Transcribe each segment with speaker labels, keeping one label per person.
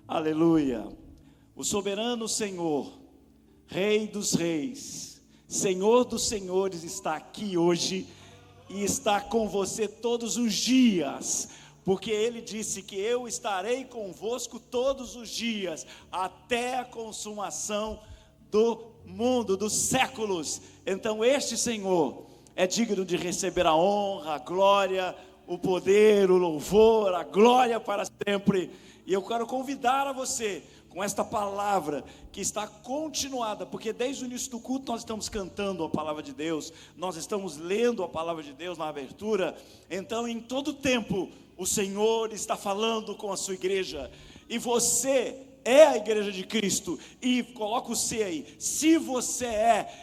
Speaker 1: Aleluia. O soberano Senhor, Rei dos reis, Senhor dos senhores está aqui hoje e está com você todos os dias, porque Ele disse que eu estarei convosco todos os dias, até a consumação do mundo, dos séculos. Então este Senhor é digno de receber a honra, a glória, o poder, o louvor, a glória para sempre. E eu quero convidar a você, com esta palavra que está continuada, porque desde o início do culto nós estamos cantando a palavra de Deus, nós estamos lendo a palavra de Deus na abertura. Então em todo tempo o Senhor está falando com a sua igreja, e você é a igreja de Cristo, e coloca o C aí, se você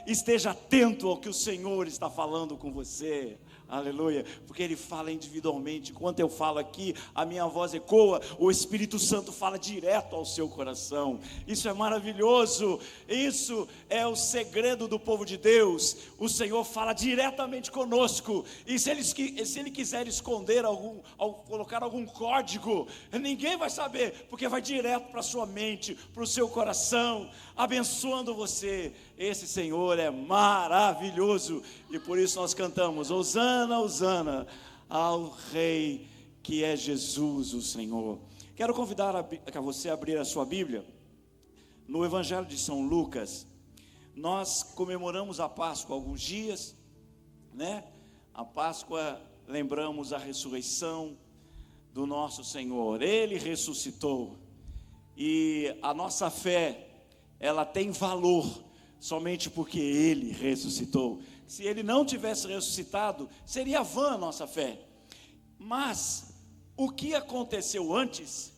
Speaker 1: esteja atento ao que o Senhor está falando com você. Aleluia, porque Ele fala individualmente. Enquanto eu falo aqui, a minha voz ecoa, o Espírito Santo fala direto ao seu coração. Isso é maravilhoso, isso é o segredo do povo de Deus. O Senhor fala diretamente conosco, e se Ele quiser esconder colocar algum código, ninguém vai saber, porque vai direto para a sua mente, para o seu coração, abençoando você. Esse Senhor é maravilhoso, e por isso nós cantamos: Hosana, Hosana ao Rei que é Jesus o Senhor. Quero convidar a você a abrir a sua Bíblia no Evangelho de São Lucas. Nós comemoramos a Páscoa há alguns dias, né? A Páscoa, lembramos a ressurreição do nosso Senhor. Ele ressuscitou, e a nossa fé, ela tem valor somente porque Ele ressuscitou. Se Ele não tivesse ressuscitado, seria vã a nossa fé. Mas o que aconteceu antes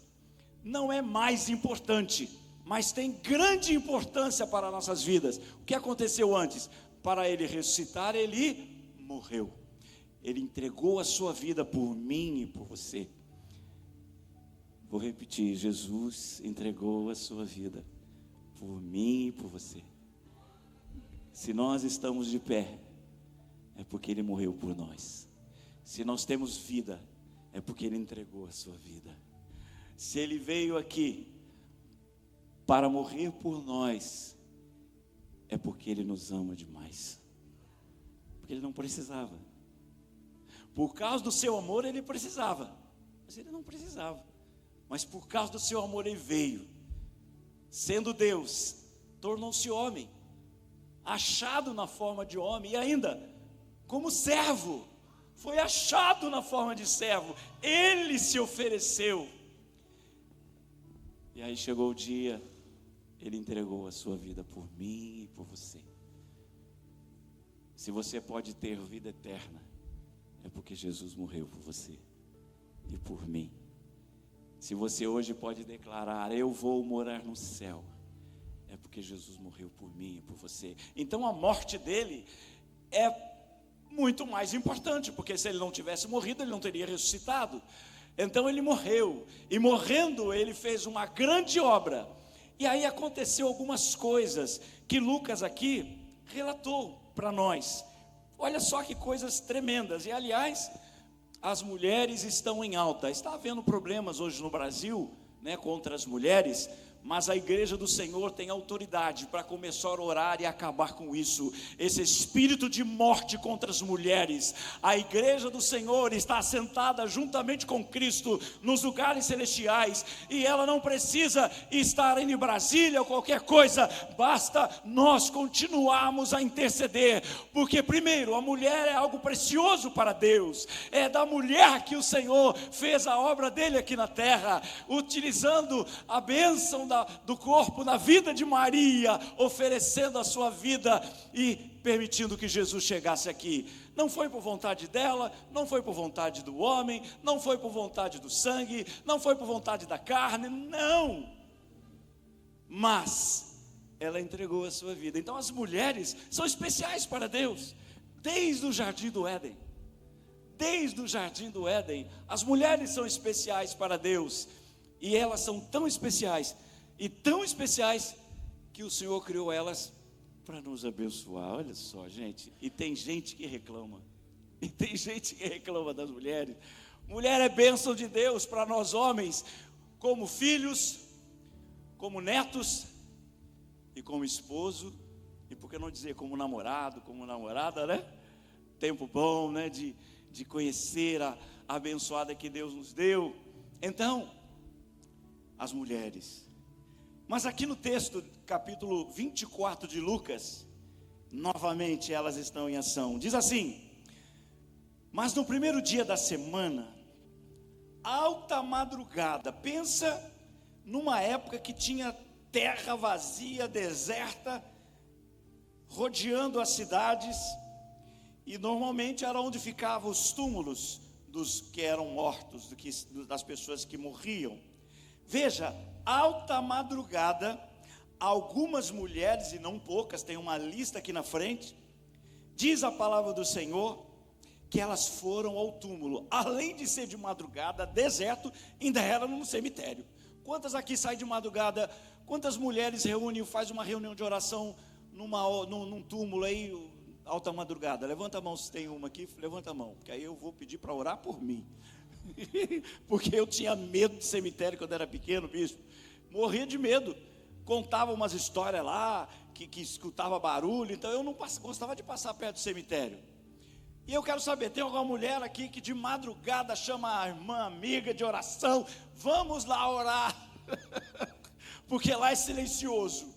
Speaker 1: não é mais importante, mas tem grande importância para nossas vidas. O que aconteceu antes? Para Ele ressuscitar, Ele morreu. Ele entregou a sua vida por mim e por você. Vou repetir: Jesus entregou a sua vida por mim e por você. Se nós estamos de pé, é porque Ele morreu por nós. Se nós temos vida, é porque Ele entregou a sua vida. Se Ele veio aqui para morrer por nós, é porque Ele nos ama demais. Porque Ele não precisava. Por causa do seu amor Ele precisava, mas Ele não precisava. Mas por causa do seu amor Ele veio. Sendo Deus, tornou-se homem, achado na forma de homem, e ainda como servo, foi achado na forma de servo. Ele se ofereceu, e aí chegou o dia, Ele entregou a sua vida por mim e por você. Se você pode ter vida eterna, é porque Jesus morreu por você e por mim. Se você hoje pode declarar: eu vou morar no céu, é porque Jesus morreu por mim e por você. Então a morte dele é muito mais importante, porque se ele não tivesse morrido, ele não teria ressuscitado. Então ele morreu, e morrendo ele fez uma grande obra. E aí aconteceu algumas coisas que Lucas aqui relatou para nós. Olha só que coisas tremendas. E aliás, as mulheres estão em alta. Está havendo problemas hoje no Brasil, né, contra as mulheres, mas a igreja do Senhor tem autoridade para começar a orar e acabar com isso, esse espírito de morte contra as mulheres. A igreja do Senhor está assentada juntamente com Cristo nos lugares celestiais, e ela não precisa estar em Brasília ou qualquer coisa, basta nós continuarmos a interceder, porque primeiro, a mulher é algo precioso para Deus. É da mulher que o Senhor fez a obra dele aqui na terra, utilizando a bênção do corpo na vida de Maria, oferecendo a sua vida e permitindo que Jesus chegasse aqui. Não foi por vontade dela, não foi por vontade do homem, não foi por vontade do sangue, não foi por vontade da carne, não. Mas ela entregou a sua vida. Então as mulheres são especiais para Deus, desde o jardim do Éden. Desde o jardim do Éden, as mulheres são especiais para Deus. E elas são tão especiais, e tão especiais, que o Senhor criou elas para nos abençoar. Olha só, gente. E tem gente que reclama. E tem gente que reclama das mulheres. Mulher é bênção de Deus para nós homens, como filhos, como netos e como esposo, e por que não dizer como namorado, como namorada, né? Tempo bom, né? De conhecer a abençoada que Deus nos deu. Então, as mulheres. Mas aqui no texto, capítulo 24 de Lucas, novamente elas estão em ação. Diz assim: mas no primeiro dia da semana, alta madrugada, pensa numa época que tinha terra vazia, deserta, rodeando as cidades, e normalmente era onde ficavam os túmulos dos que eram mortos, das pessoas que morriam. Veja, alta madrugada, algumas mulheres, e não poucas, tem uma lista aqui na frente, diz a palavra do Senhor, que elas foram ao túmulo. Além de ser de madrugada, deserto, ainda era num cemitério. Quantas aqui saem de madrugada? Quantas mulheres reúnem, faz uma reunião de oração num túmulo aí, alta madrugada? Levanta a mão se tem uma aqui, levanta a mão, porque aí eu vou pedir para orar por mim. Porque eu tinha medo de cemitério quando era pequeno, bispo. Morria de medo. Contava umas histórias lá, que escutava barulho, então eu não gostava de passar perto do cemitério. E eu quero saber, tem alguma mulher aqui que de madrugada chama a irmã amiga de oração? Vamos lá orar, porque lá é silencioso.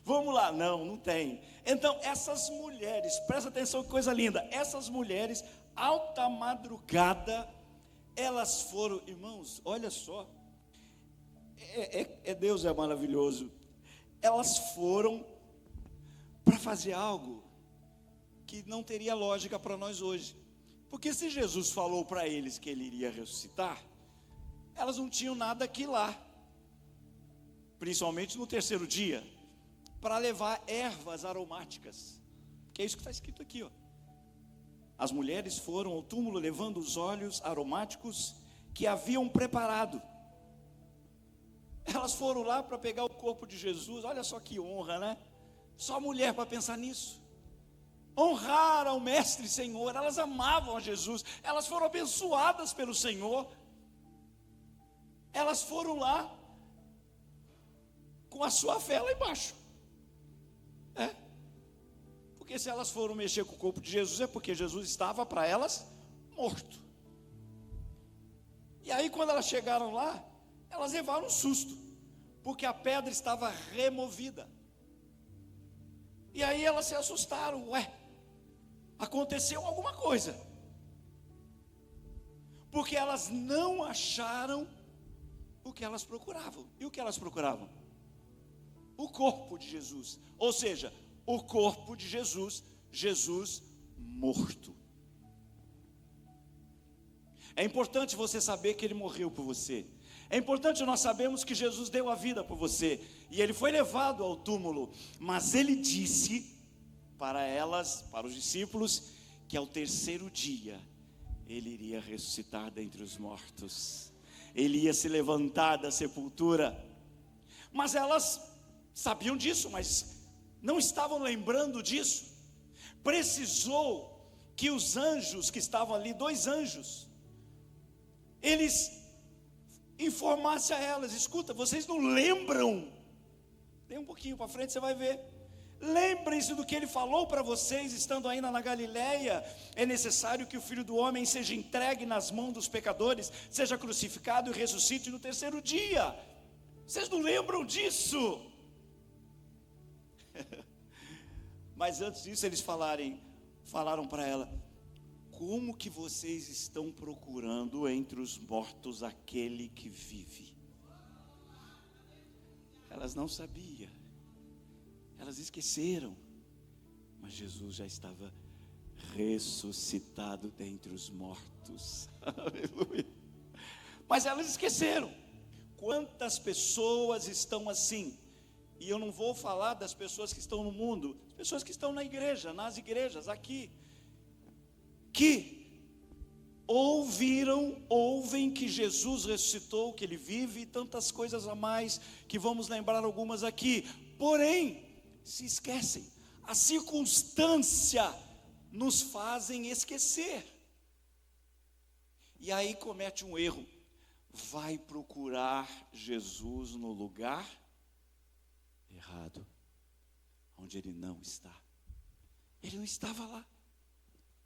Speaker 1: Vamos lá. Não tem. Então essas mulheres, presta atenção que coisa linda, essas mulheres, alta madrugada, elas foram, irmãos, olha só, Deus é maravilhoso, elas foram para fazer algo que não teria lógica para nós hoje, porque se Jesus falou para eles que ele iria ressuscitar, elas não tinham nada aqui lá, principalmente no terceiro dia, para levar ervas aromáticas, que é isso que está escrito aqui, ó. As mulheres foram ao túmulo levando os óleos aromáticos que haviam preparado. Elas foram lá para pegar o corpo de Jesus. Olha só que honra, né? Só mulher para pensar nisso. Honrar ao Mestre Senhor. Elas amavam a Jesus. Elas foram abençoadas pelo Senhor. Elas foram lá com a sua fé lá embaixo. Porque se elas foram mexer com o corpo de Jesus, é porque Jesus estava para elas morto. E aí quando elas chegaram lá, elas levaram um susto, porque a pedra estava removida. E aí elas se assustaram, aconteceu alguma coisa. Porque elas não acharam o que elas procuravam. E o que elas procuravam? O corpo de Jesus. Ou seja, o corpo de Jesus, Jesus morto. É importante você saber que ele morreu por você. É importante nós sabermos que Jesus deu a vida por você. E ele foi levado ao túmulo. Mas ele disse para elas, para os discípulos, que ao terceiro dia ele iria ressuscitar dentre os mortos. Ele ia se levantar da sepultura. Mas elas sabiam disso, mas não estavam lembrando disso. Precisou que os anjos que estavam ali, 2 anjos, eles informassem a elas: escuta, vocês não lembram? Tem um pouquinho para frente, você vai ver. Lembrem-se do que ele falou para vocês, estando ainda na Galileia. É necessário que o Filho do Homem seja entregue nas mãos dos pecadores, seja crucificado e ressuscite no terceiro dia. Vocês não lembram disso? Mas antes disso eles falaram para ela: como que vocês estão procurando entre os mortos aquele que vive? Elas não sabiam, elas esqueceram, mas Jesus já estava ressuscitado dentre os mortos. Aleluia. Mas elas esqueceram. Quantas pessoas estão assim? E eu não vou falar das pessoas que estão no mundo, as pessoas que estão na igreja, nas igrejas, aqui, que ouvem que Jesus ressuscitou, que ele vive, e tantas coisas a mais, que vamos lembrar algumas aqui, porém, se esquecem. A circunstância nos fazem esquecer. E aí comete um erro. Vai procurar Jesus no lugar errado, onde ele não está. Ele não estava lá,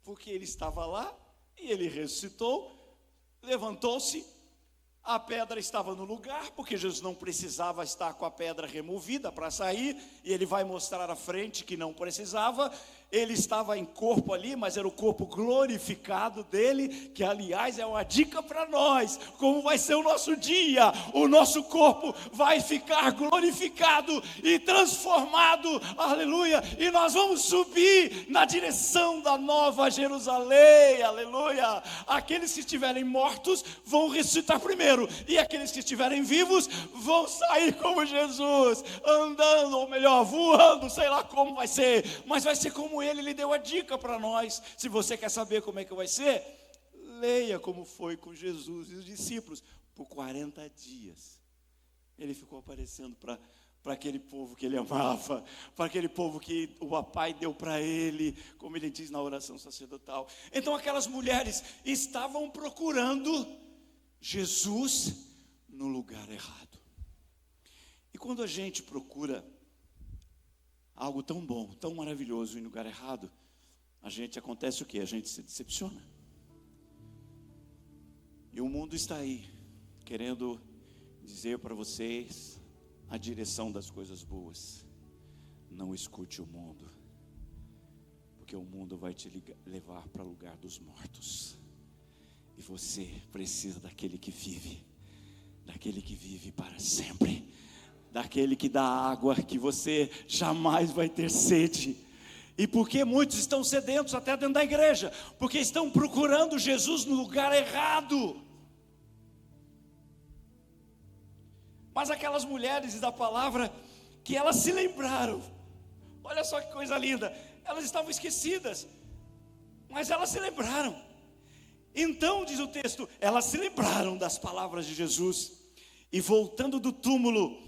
Speaker 1: porque ele estava lá e ele ressuscitou, levantou-se, a pedra estava no lugar, porque Jesus não precisava estar com a pedra removida para sair, e ele vai mostrar à frente que não precisava. Ele estava em corpo ali, mas era o corpo glorificado dele, que aliás é uma dica para nós, como vai ser o nosso dia. O nosso corpo vai ficar glorificado e transformado, aleluia, e nós vamos subir na direção da nova Jerusalém, aleluia. Aqueles que estiverem mortos vão ressuscitar primeiro, e aqueles que estiverem vivos vão sair como Jesus, andando, ou melhor, voando, sei lá como vai ser, mas vai ser como ele deu a dica para nós. Se você quer saber como é que vai ser, leia como foi com Jesus e os discípulos. Por 40 dias ele ficou aparecendo para aquele povo que ele amava, para aquele povo que o papai deu para ele, como ele diz na oração sacerdotal. Então aquelas mulheres estavam procurando Jesus no lugar errado. E quando a gente procura algo tão bom, tão maravilhoso em lugar errado, acontece o quê? A gente se decepciona. E o mundo está aí, querendo dizer para vocês a direção das coisas boas. Não escute o mundo, porque o mundo vai te levar para o lugar dos mortos. E você precisa daquele que vive para sempre, daquele que dá água, que você jamais vai ter sede. E porque muitos estão sedentos até dentro da igreja, porque estão procurando Jesus no lugar errado. Mas aquelas mulheres da palavra, que elas se lembraram, olha só que coisa linda, elas estavam esquecidas, mas elas se lembraram. Então diz o texto, elas se lembraram das palavras de Jesus, e voltando do túmulo,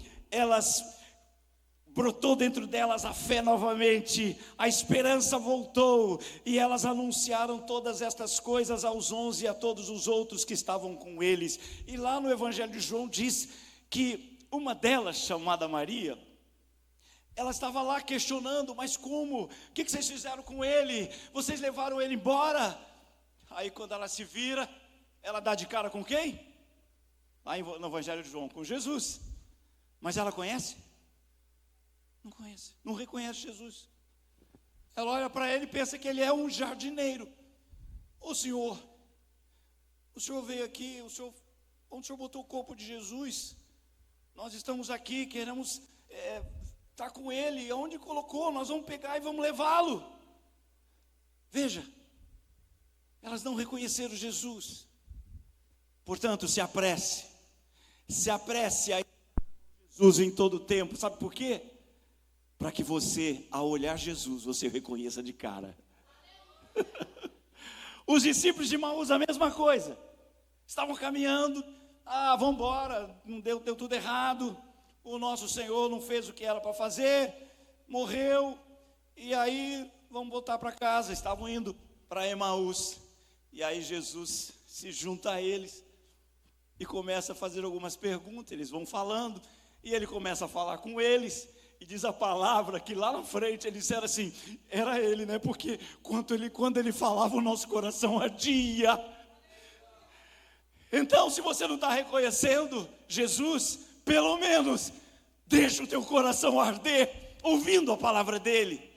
Speaker 1: brotou dentro delas a fé novamente, a esperança voltou, e elas anunciaram todas estas coisas aos 11 e a todos os outros que estavam com eles. E lá no Evangelho de João diz que uma delas, chamada Maria, ela estava lá questionando, mas como? O que vocês fizeram com ele? Vocês levaram ele embora? Aí quando ela se vira, ela dá de cara com quem? Lá no Evangelho de João, com Jesus. Mas ela conhece? Não conhece, não reconhece Jesus. Ela olha para ele e pensa que ele é um jardineiro. O senhor veio aqui, onde o senhor botou o corpo de Jesus? Nós estamos aqui, queremos estar com ele. Onde colocou? Nós vamos pegar e vamos levá-lo. Veja, elas não reconheceram Jesus. Portanto, se apresse a Jesus em todo o tempo. Sabe por quê? Para que você, ao olhar Jesus, você reconheça de cara. Os discípulos de Emaús, a mesma coisa. Estavam caminhando, vamos embora, não deu tudo errado. O nosso Senhor não fez o que era para fazer, morreu, e aí vamos voltar para casa. Estavam indo para Emaús, e aí Jesus se junta a eles e começa a fazer algumas perguntas. Eles vão falando, e ele começa a falar com eles. E diz a palavra que lá na frente eles disseram assim, era ele, né? Porque quando ele falava, o nosso coração ardia. Então, se você não está reconhecendo Jesus, pelo menos deixa o teu coração arder, ouvindo a palavra dele.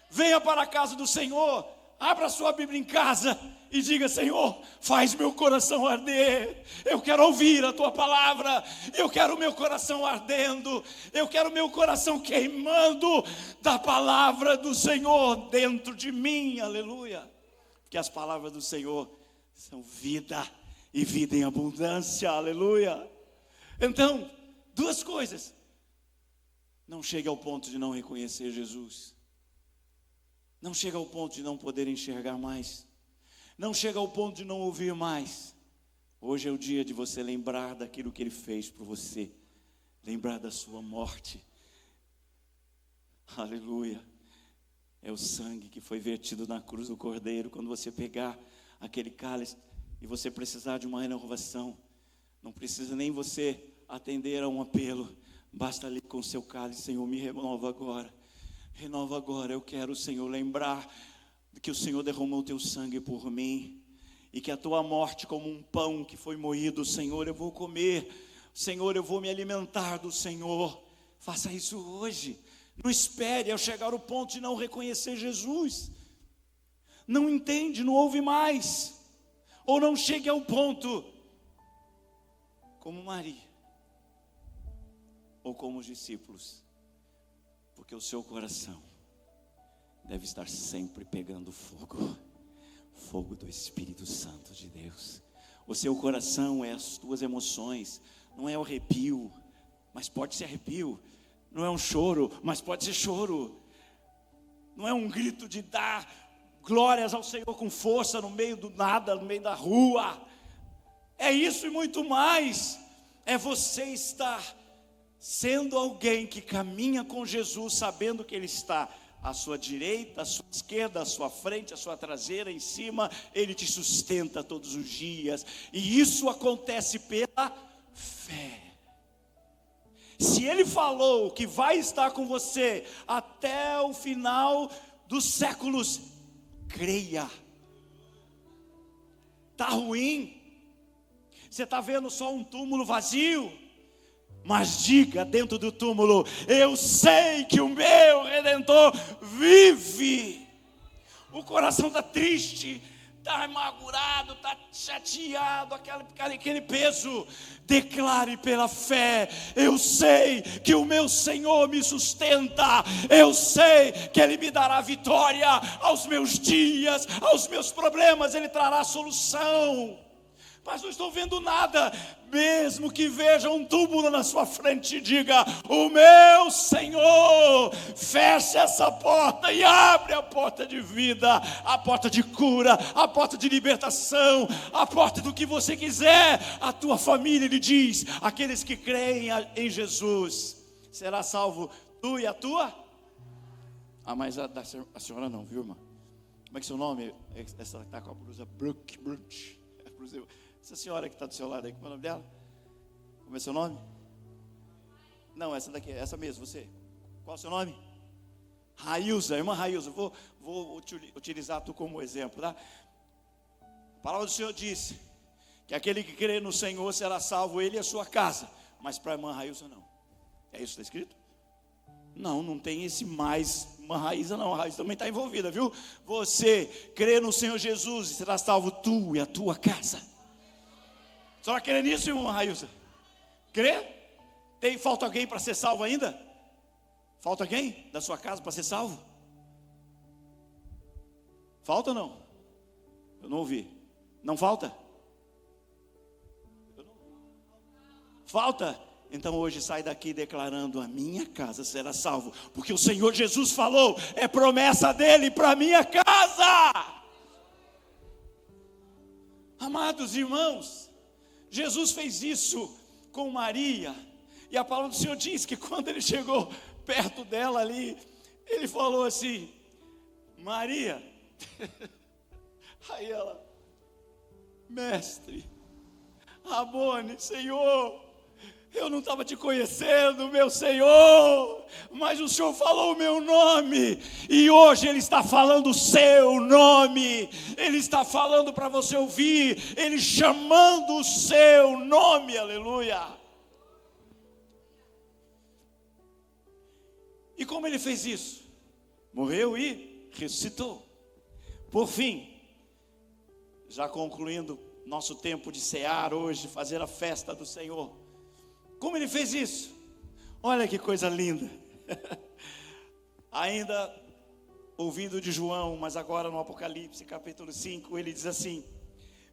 Speaker 1: Venha para a casa do Senhor, abra sua Bíblia em casa e diga: Senhor, faz meu coração arder. Eu quero ouvir a tua palavra. Eu quero o meu coração ardendo. Eu quero o meu coração queimando da palavra do Senhor dentro de mim. Aleluia. Porque as palavras do Senhor são vida e vida em abundância. Aleluia. Então, duas coisas. Não chegue ao ponto de não reconhecer Jesus. Não chega ao ponto de não poder enxergar mais. Não chega ao ponto de não ouvir mais. Hoje é o dia de você lembrar daquilo que Ele fez por você. Lembrar da sua morte. Aleluia. É o sangue que foi vertido na cruz do Cordeiro. Quando você pegar aquele cálice e você precisar de uma renovação, não precisa nem você atender a um apelo, Basta ali com o seu cálice: Senhor, me renova agora. Renova agora. Eu quero, Senhor, lembrar que o Senhor derramou o teu sangue por mim, e que a tua morte, como um pão que foi moído, Senhor, eu vou comer. Senhor, eu vou me alimentar do Senhor. Faça isso hoje. Não espere eu chegar ao ponto de não reconhecer Jesus. Não entende, não ouve mais. Ou não chegue ao ponto como Maria, ou como os discípulos, porque o seu coração deve estar sempre pegando fogo, fogo do Espírito Santo de Deus. O seu coração é as tuas emoções, não é o arrepio, mas pode ser arrepio. Não é um choro, mas pode ser choro. Não é um grito de dar glórias ao Senhor com força no meio do nada, no meio da rua. É isso e muito mais. É você estar sendo alguém que caminha com Jesus, sabendo que Ele está à sua direita, à sua esquerda, à sua frente, à sua traseira, em cima. Ele te sustenta todos os dias. E isso acontece pela fé. Se Ele falou que vai estar com você até o final dos séculos, creia. Está ruim, você está vendo só um túmulo vazio, mas diga dentro do túmulo: eu sei que o meu Redentor vive. O coração está triste, está amargurado, está chateado, aquele peso. Declare pela fé: eu sei que o meu Senhor me sustenta, eu sei que Ele me dará vitória aos meus dias, aos meus problemas, Ele trará solução. Mas não estou vendo nada. Mesmo que veja um túmulo na sua frente, diga: o meu Senhor fecha essa porta e abre a porta de vida, a porta de cura, a porta de libertação, a porta do que você quiser. A tua família, Ele diz: aqueles que creem em Jesus será salvo, tu e a tua. Mas a senhora não, viu, irmã? Como é que é seu nome? Essa está com a blusa Brooch. Essa senhora que está do seu lado aí, como é o nome dela? Como é seu nome? Não, essa daqui, essa mesmo, você. Qual é o seu nome? Railza, irmã Railza. Vou utilizar tu como exemplo, tá? A palavra do Senhor disse que aquele que crê no Senhor será salvo, ele e a sua casa. Mas para a irmã Railza não. É isso que está escrito? Não tem esse mais. Irmã Railza não, a Railza também está envolvida, viu? Você crê no Senhor Jesus e será salvo tu e a tua casa. Só vai querer nisso, irmã Railza? Crê? Falta alguém para ser salvo ainda? Falta alguém da sua casa para ser salvo? Falta ou não? Eu não ouvi. Não falta? Falta? Então hoje sai daqui declarando: a minha casa será salvo, porque o Senhor Jesus falou, é promessa dele para minha casa. Amados irmãos, Jesus fez isso com Maria, e a palavra do Senhor diz que quando Ele chegou perto dela ali, Ele falou assim: Maria. Aí ela: mestre, Rabone, Senhor, eu não estava te conhecendo, meu Senhor, mas o Senhor falou o meu nome, e hoje Ele está falando o seu nome, Ele está falando para você ouvir, Ele chamando o seu nome, aleluia. E como Ele fez isso? Morreu e ressuscitou. Por fim, já concluindo nosso tempo de cear hoje, fazer a festa do Senhor. Como Ele fez isso? Olha que coisa linda. Ainda ouvindo de João, mas agora no Apocalipse capítulo 5, ele diz assim: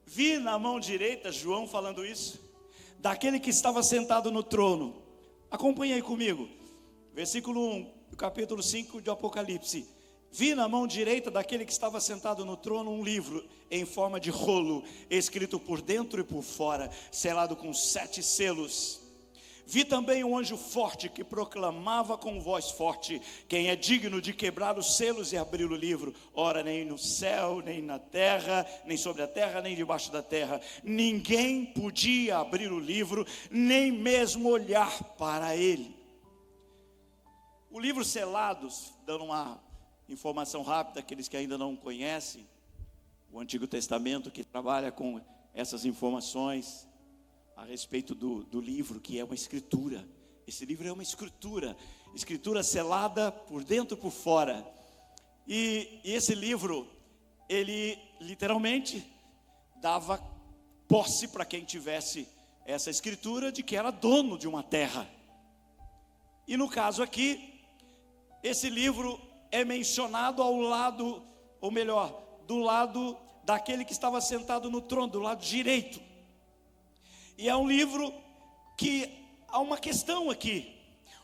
Speaker 1: vi na mão direita, João falando isso, daquele que estava sentado no trono. Acompanhe aí comigo, versículo 1 do capítulo 5 de Apocalipse. Vi na mão direita daquele que estava sentado no trono um livro em forma de rolo, escrito por dentro e por fora, selado com 7 selos. Vi também um anjo forte que proclamava com voz forte: quem é digno de quebrar os selos e abrir o livro? Ora, nem no céu, nem na terra, nem sobre a terra, nem debaixo da terra, ninguém podia abrir o livro, nem mesmo olhar para ele. O livro Selados, dando uma informação rápida, aqueles que ainda não conhecem o Antigo Testamento, que trabalha com essas informações a respeito do livro, que é uma escritura. Esse livro é uma escritura selada por dentro e por fora. E esse livro, ele literalmente dava posse para quem tivesse essa escritura de que era dono de uma terra. E no caso aqui, esse livro é mencionado ao lado, ou melhor, do lado daquele que estava sentado no trono, do lado direito. E é um livro que há uma questão aqui.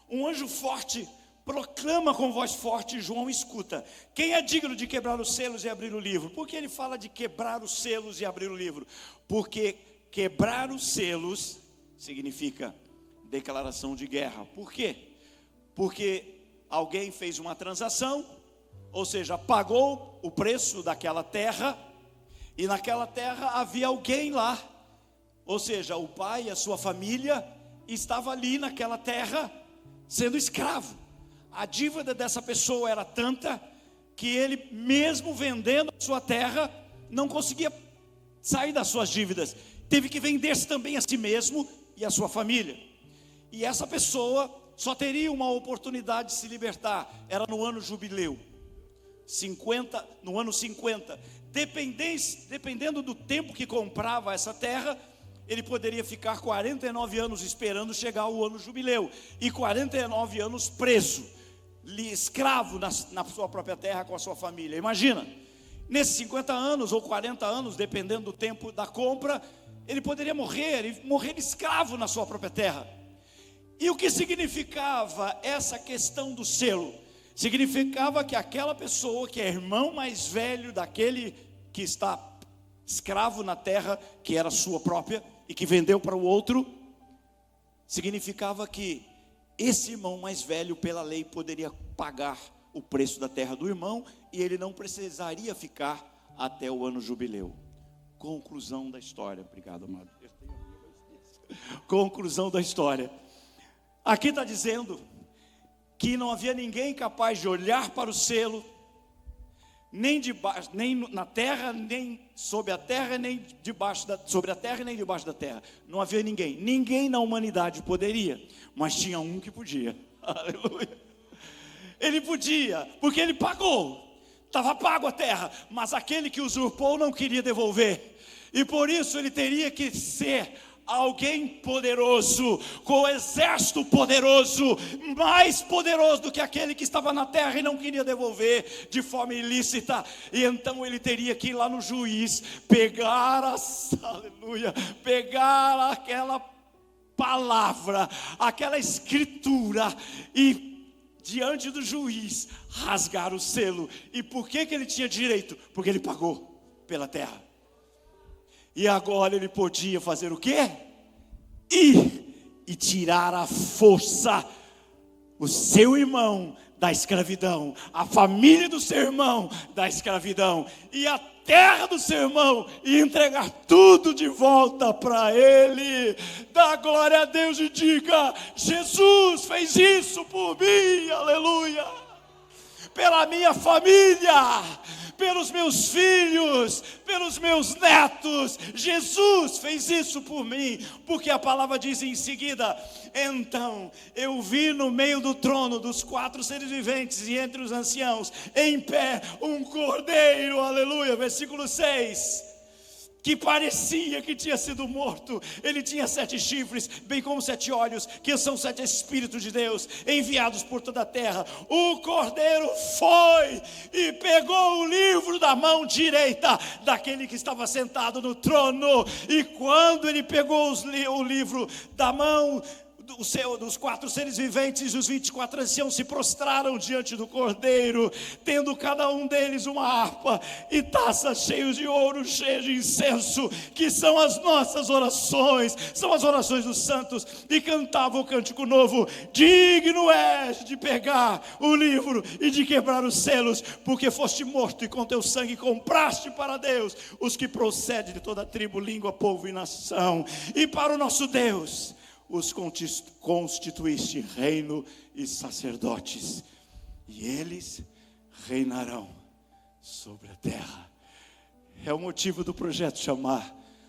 Speaker 1: Um anjo forte proclama com voz forte, e João escuta: quem é digno de quebrar os selos e abrir o livro? Por que ele fala de quebrar os selos e abrir o livro? Porque quebrar os selos significa declaração de guerra. Por quê? Porque alguém fez uma transação, ou seja, pagou o preço daquela terra, e naquela terra havia alguém lá, ou seja, o pai e a sua família estava ali naquela terra sendo escravo. A dívida dessa pessoa era tanta que ele, mesmo vendendo a sua terra, não conseguia sair das suas dívidas. Teve que vender-se também a si mesmo e a sua família. E essa pessoa só teria uma oportunidade de se libertar, era no ano jubileu, no ano 50. Dependendo do tempo que comprava essa terra, ele poderia ficar 49 anos esperando chegar o ano jubileu, e 49 anos preso, escravo na sua própria terra com a sua família. Imagina, nesses 50 anos ou 40 anos, dependendo do tempo da compra, ele poderia morrer escravo na sua própria terra. E o que significava essa questão do selo? Significava que aquela pessoa que é irmão mais velho daquele que está escravo na terra, que era sua própria, e que vendeu para o outro, significava que esse irmão mais velho, pela lei, poderia pagar o preço da terra do irmão, e ele não precisaria ficar até o ano jubileu. Conclusão da história. Obrigado, amado. Conclusão da história. Aqui está dizendo que não havia ninguém capaz de olhar para o selo, nem na terra, nem sobre a terra, nem sobre a terra, nem debaixo da terra. Não havia ninguém na humanidade poderia, mas tinha um que podia. Aleluia. Ele podia, porque ele pagou, estava pago a terra, mas aquele que usurpou não queria devolver, e por isso ele teria que ser alguém poderoso, com o exército poderoso, mais poderoso do que aquele que estava na terra e não queria devolver de forma ilícita. E então ele teria que ir lá no juiz, pegar aquela palavra, aquela escritura, e diante do juiz rasgar o selo. E por que ele tinha direito? Porque ele pagou pela terra. E agora ele podia fazer o quê? Ir e tirar à força o seu irmão da escravidão, a família do seu irmão da escravidão, e a terra do seu irmão, e entregar tudo de volta para ele. Dá glória a Deus e diga: Jesus fez isso por mim, aleluia. Pela minha família, pelos meus filhos, pelos meus netos, Jesus fez isso por mim, porque a palavra diz em seguida: então eu vi no meio do trono dos 4 seres viventes e entre os anciãos, em pé, um cordeiro, aleluia, versículo 6, que parecia que tinha sido morto. Ele tinha 7 chifres, bem como 7 olhos, que são 7 Espíritos de Deus, enviados por toda a terra. O cordeiro foi e pegou o livro da mão direita daquele que estava sentado no trono. E quando ele pegou o livro da mão dos 4 seres viventes, os 24 anciãos se prostraram diante do cordeiro, tendo cada um deles uma harpa e taças cheias de ouro, cheias de incenso, que são as nossas orações, são as orações dos santos, e cantavam o cântico novo: digno és de pegar o livro e de quebrar os selos, porque foste morto e com teu sangue compraste para Deus os que procedem de toda tribo, língua, povo e nação. E para o nosso Deus os constituíste reino e sacerdotes, e eles reinarão sobre a terra. É o motivo do projeto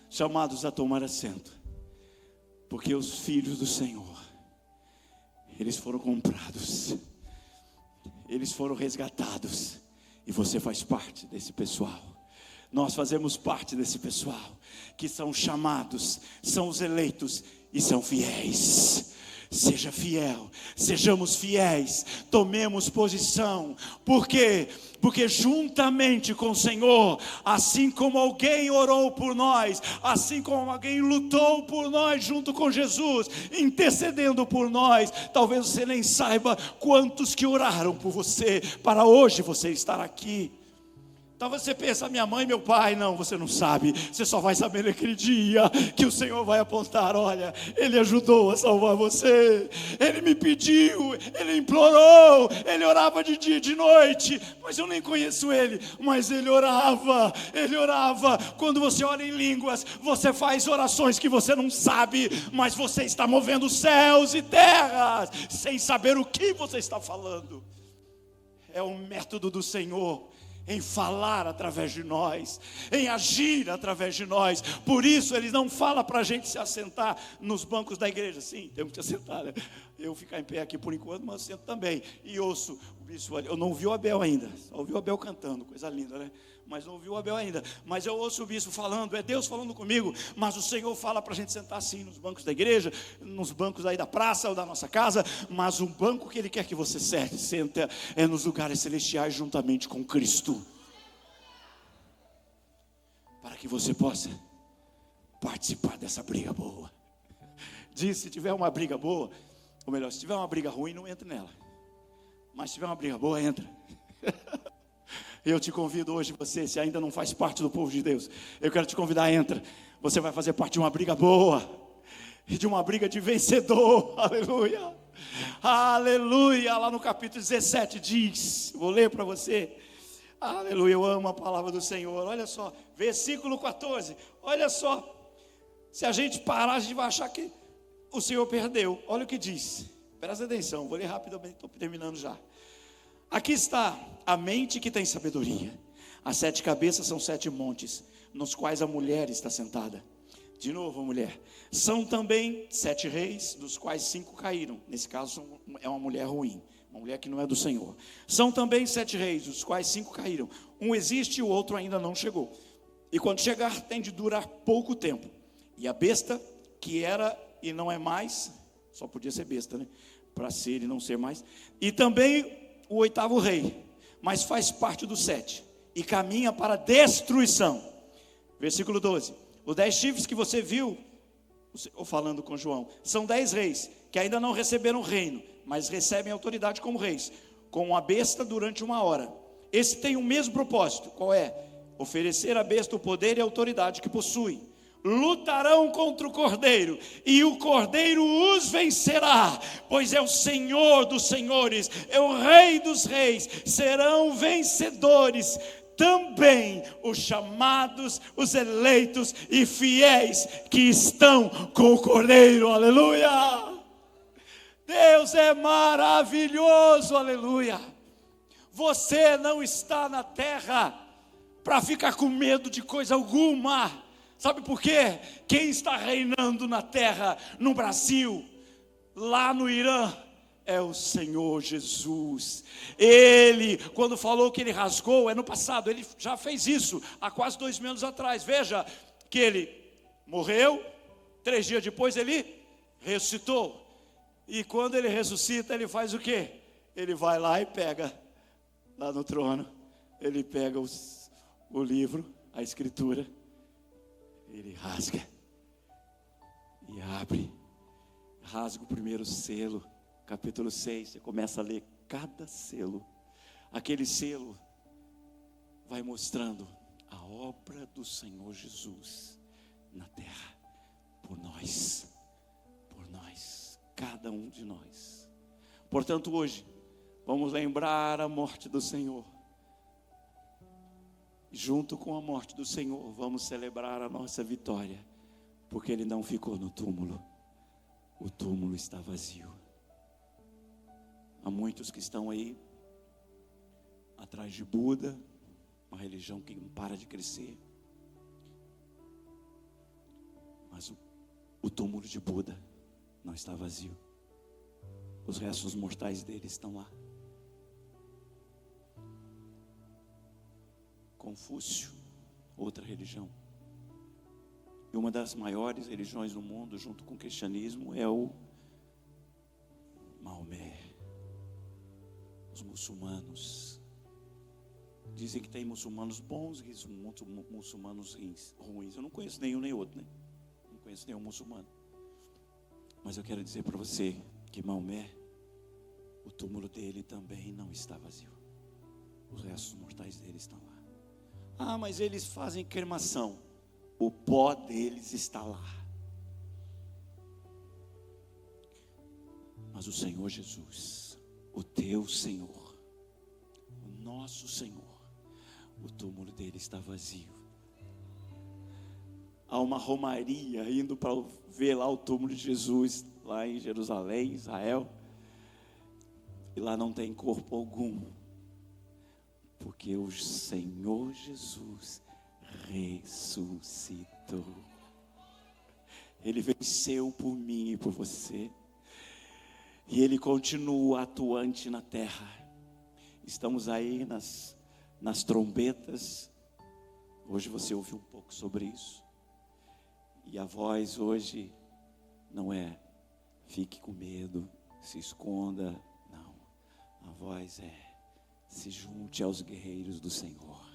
Speaker 1: chamados a tomar assento, porque os filhos do Senhor, eles foram comprados, eles foram resgatados, e você faz parte desse pessoal. Nós fazemos parte desse pessoal, que são chamados, são os eleitos e são fiéis. Seja fiel, sejamos fiéis, tomemos posição. Por quê? Porque juntamente com o Senhor, assim como alguém orou por nós, assim como alguém lutou por nós junto com Jesus, intercedendo por nós, talvez você nem saiba quantos que oraram por você, para hoje você estar aqui. Talvez você pense, minha mãe e meu pai. Não, você não sabe. Você só vai saber naquele dia que o Senhor vai apontar: olha, Ele ajudou a salvar você, Ele me pediu, Ele implorou, Ele orava de dia e de noite, mas eu nem conheço Ele, mas Ele orava. Quando você ora em línguas, você faz orações que você não sabe, mas você está movendo céus e terras, sem saber o que você está falando. É o método do Senhor em falar através de nós, em agir através de nós. Por isso Ele não fala para a gente se assentar nos bancos da igreja. Sim, temos que assentar, né? Eu ficar em pé aqui por enquanto, mas eu sento também. E ouço o bispo ali. Eu não ouvi o Abel ainda, só ouvi o Abel cantando, coisa linda, né? Mas não ouvi o Abel ainda. Mas eu ouço o bispo falando, é Deus falando comigo. Mas o Senhor fala para a gente sentar assim nos bancos da igreja, nos bancos aí da praça ou da nossa casa. Mas o banco que Ele quer que você senta é nos lugares celestiais juntamente com Cristo, para que você possa participar dessa briga boa. Diz, se tiver uma briga boa, ou melhor, se tiver uma briga ruim, não entre nela. Mas se tiver uma briga boa, entra. Eu te convido hoje, você, se ainda não faz parte do povo de Deus, eu quero te convidar, entra. Você vai fazer parte de uma briga boa, e de uma briga de vencedor. Aleluia, aleluia. Lá no capítulo 17 diz, vou ler para você. Aleluia, eu amo a palavra do Senhor. Olha só, versículo 14. Olha só, se a gente parar, a gente vai achar que o Senhor perdeu. Olha o que diz, presta atenção, vou ler rapidamente, estou terminando já. Aqui está a mente que tem sabedoria. As 7 cabeças são 7 montes, nos quais a mulher está sentada. De novo, a mulher. São também 7 reis, dos quais 5 caíram. Nesse caso é uma mulher ruim, uma mulher que não é do Senhor. São também 7 reis, dos quais 5 caíram. Um existe e o outro ainda não chegou. E quando chegar, tem de durar pouco tempo. E a besta, que era e não é mais, só podia ser besta, né? Para ser e não ser mais. E também o 8º rei, mas faz parte dos 7, e caminha para a destruição. Versículo 12. Os 10 chifres que você viu, falando com João, são 10 reis, que ainda não receberam reino, mas recebem autoridade como reis, com a besta durante 1 hora. Esse tem o mesmo propósito, qual é? Oferecer à besta o poder e a autoridade que possui. Lutarão contra o cordeiro, e o cordeiro os vencerá, pois é o Senhor dos senhores, é o Rei dos reis. Serão vencedores também os chamados, os eleitos e fiéis que estão com o cordeiro. Aleluia! Deus é maravilhoso, aleluia. Você não está na terra para ficar com medo de coisa alguma. Sabe por quê? Quem está reinando na terra, no Brasil, lá no Irã, é o Senhor Jesus. Ele, quando falou que Ele rasgou, é no passado, Ele já fez isso, há quase 2000 anos atrás. Veja, que Ele morreu, 3 dias depois Ele ressuscitou. E quando Ele ressuscita, Ele faz o quê? Ele vai lá e pega, lá no trono, Ele pega o livro, a escritura, Ele rasga e abre, rasga o primeiro selo, capítulo 6, você começa a ler cada selo. Aquele selo vai mostrando a obra do Senhor Jesus na terra, por nós, cada um de nós. Portanto, hoje, vamos lembrar a morte do Senhor. Junto com a morte do Senhor, vamos celebrar a nossa vitória, porque Ele não ficou no túmulo. o túmulo está vazio. Há muitos que estão aí atrás de Buda, uma religião que não para de crescer. Mas o túmulo de Buda não está vazio. Os restos mortais dele estão lá. Confúcio, outra religião. E uma das maiores religiões do mundo, junto com o cristianismo, é o Maomé. Os muçulmanos. Dizem que tem muçulmanos bons e muçulmanos ruins. Eu não conheço nenhum nem outro, né? Não conheço nenhum muçulmano. Mas eu quero dizer para você que Maomé, o túmulo dele também não está vazio. Os restos mortais dele estão lá. Ah, mas eles fazem cremação. O pó deles está lá. Mas o Senhor Jesus, o teu Senhor, o nosso Senhor, o túmulo dele está vazio. Há uma romaria indo para ver lá o túmulo de Jesus, lá em Jerusalém, Israel. E lá não tem corpo algum. Porque o Senhor Jesus ressuscitou. Ele venceu por mim e por você. E Ele continua atuante na terra. Estamos aí nas trombetas. Hoje você ouviu um pouco sobre isso. E a voz hoje não é fique com medo, se esconda. Não, a voz é se junte aos guerreiros do Senhor.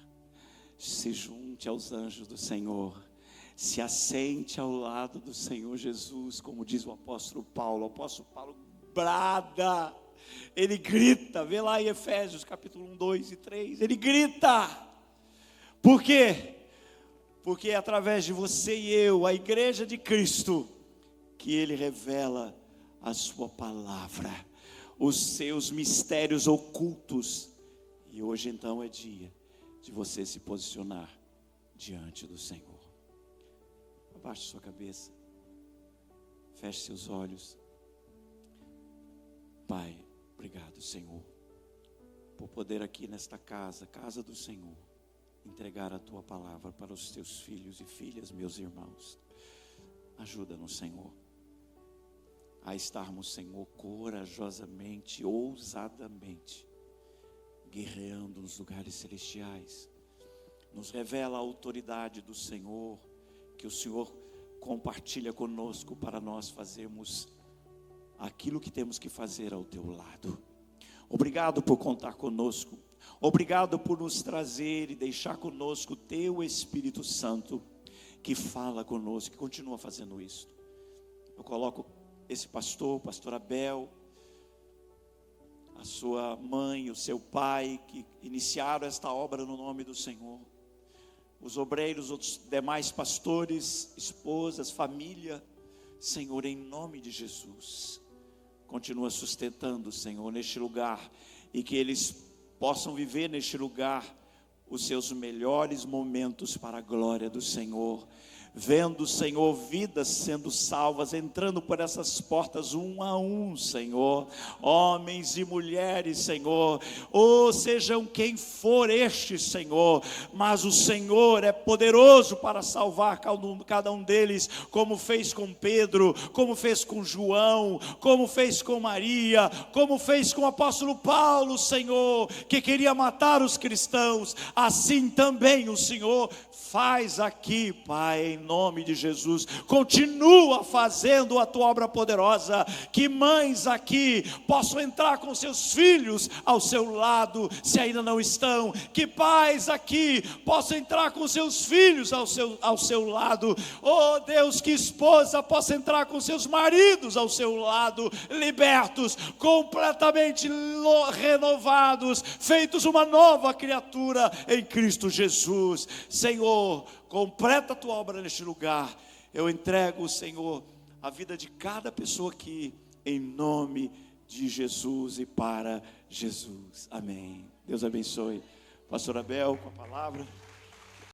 Speaker 1: Se junte aos anjos do Senhor. Se assente ao lado do Senhor Jesus, como diz o apóstolo Paulo. O apóstolo Paulo brada, ele grita. Vê lá em Efésios capítulo 1, 2 e 3. Ele grita. Por quê? Porque é através de você e eu, a igreja de Cristo, que Ele revela a sua palavra, os seus mistérios ocultos. E hoje então é dia de você se posicionar diante do Senhor. Abaixe sua cabeça. Feche seus olhos. Pai, obrigado, Senhor, por poder aqui nesta casa do Senhor, entregar a Tua palavra para os Teus filhos e filhas, meus irmãos. Ajuda-nos, Senhor, a estarmos, Senhor, corajosamente, ousadamente, guerreando nos lugares celestiais. Nos revela a autoridade do Senhor, que o Senhor compartilha conosco para nós fazermos aquilo que temos que fazer ao Teu lado. Obrigado por contar conosco. Obrigado por nos trazer e deixar conosco o Teu Espírito Santo, que fala conosco, que continua fazendo isso. Eu coloco esse pastor, o pastor Abel, a sua mãe, o seu pai, que iniciaram esta obra no nome do Senhor. Os obreiros, os demais pastores, esposas, família, Senhor, em nome de Jesus, continua sustentando, Senhor, neste lugar, e que eles possam viver neste lugar os seus melhores momentos para a glória do Senhor. Vendo, Senhor, vidas sendo salvas, entrando por essas portas um a um, Senhor, homens e mulheres, Senhor, ou sejam quem for este, Senhor, mas o Senhor é poderoso para salvar cada um deles, como fez com Pedro, como fez com João, como fez com Maria, como fez com o apóstolo Paulo, Senhor, que queria matar os cristãos. Assim também o Senhor faz aqui, Pai, em nome de Jesus. Continua fazendo a Tua obra poderosa, que mães aqui possam entrar com seus filhos ao seu lado, se ainda não estão, que pais aqui possam entrar com seus filhos ao seu lado, oh Deus, que esposa possa entrar com seus maridos ao seu lado, libertos, completamente renovados, feitos uma nova criatura em Cristo Jesus. Senhor, completa a Tua obra neste lugar. Eu entrego, Senhor, a vida de cada pessoa aqui, em nome de Jesus e para Jesus. Amém. Deus abençoe. Pastor Abel, com a palavra.